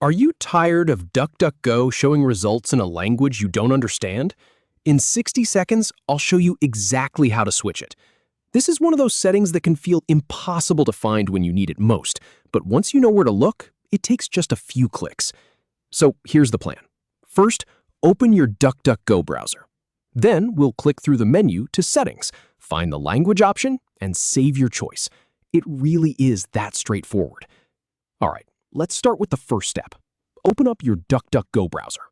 Are you tired of DuckDuckGo showing results in a language you don't understand? In 60 seconds, I'll show you exactly how to switch it. This is one of those settings that can feel impossible to find when you need it most, but once you know where to look, it takes just a few clicks. So here's the plan. First, open your DuckDuckGo browser. Then we'll click through the menu to Settings, find the language option, and save your choice. It really is that straightforward. All right, let's start with the first step. Open up your DuckDuckGo browser.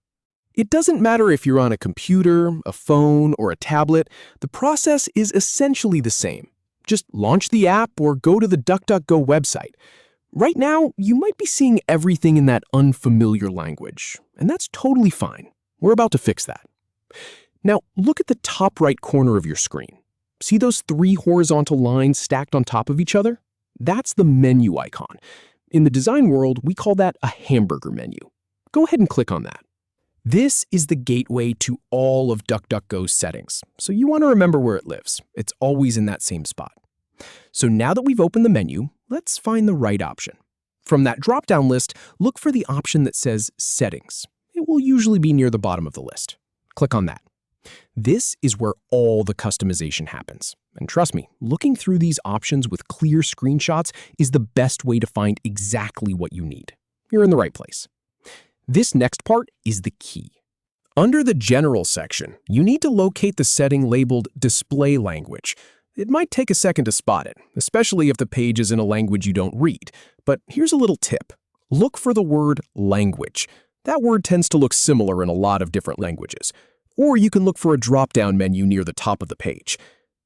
It doesn't matter if you're on a computer, a phone, or a tablet, the process is essentially the same. Just launch the app or go to the DuckDuckGo website. Right now, you might be seeing everything in that unfamiliar language, and that's totally fine. We're about to fix that. Now, look at the top right corner of your screen. See those three horizontal lines stacked on top of each other? That's the menu icon. In the design world, we call that a hamburger menu. Go ahead and click on that. This is the gateway to all of DuckDuckGo's settings, so you want to remember where it lives. It's always in that same spot. So now that we've opened the menu, let's find the right option. From that drop-down list, look for the option that says Settings. It will usually be near the bottom of the list. Click on that. This is where all the customization happens. And trust me, looking through these options with clear screenshots is the best way to find exactly what you need. You're in the right place. This next part is the key. Under the General section, you need to locate the setting labeled Display Language. It might take a second to spot it, especially if the page is in a language you don't read. But here's a little tip. Look for the word language. That word tends to look similar in a lot of different languages. Or you can look for a drop-down menu near the top of the page.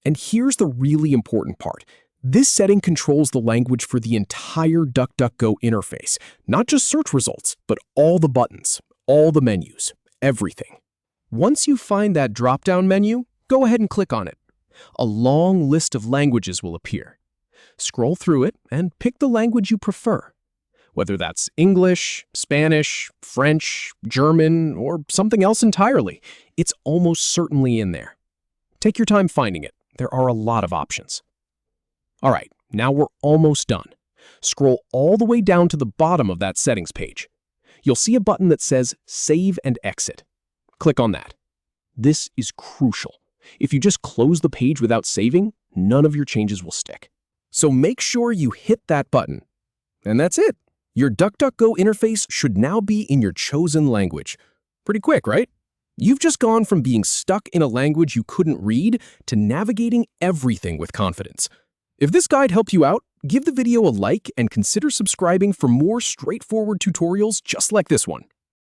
And here's the really important part. This setting controls the language for the entire DuckDuckGo interface, not just search results, but all the buttons, all the menus, everything. Once you find that drop-down menu, go ahead and click on it. A long list of languages will appear. Scroll through it and pick the language you prefer. Whether that's English, Spanish, French, German, or something else entirely, it's almost certainly in there. Take your time finding it. There are a lot of options. All right, now we're almost done. Scroll all the way down to the bottom of that settings page. You'll see a button that says Save and Exit. Click on that. This is crucial. If you just close the page without saving, none of your changes will stick. So make sure you hit that button. And that's it. Your DuckDuckGo interface should now be in your chosen language. Pretty quick, right? You've just gone from being stuck in a language you couldn't read to navigating everything with confidence. If this guide helped you out, give the video a like and consider subscribing for more straightforward tutorials just like this one.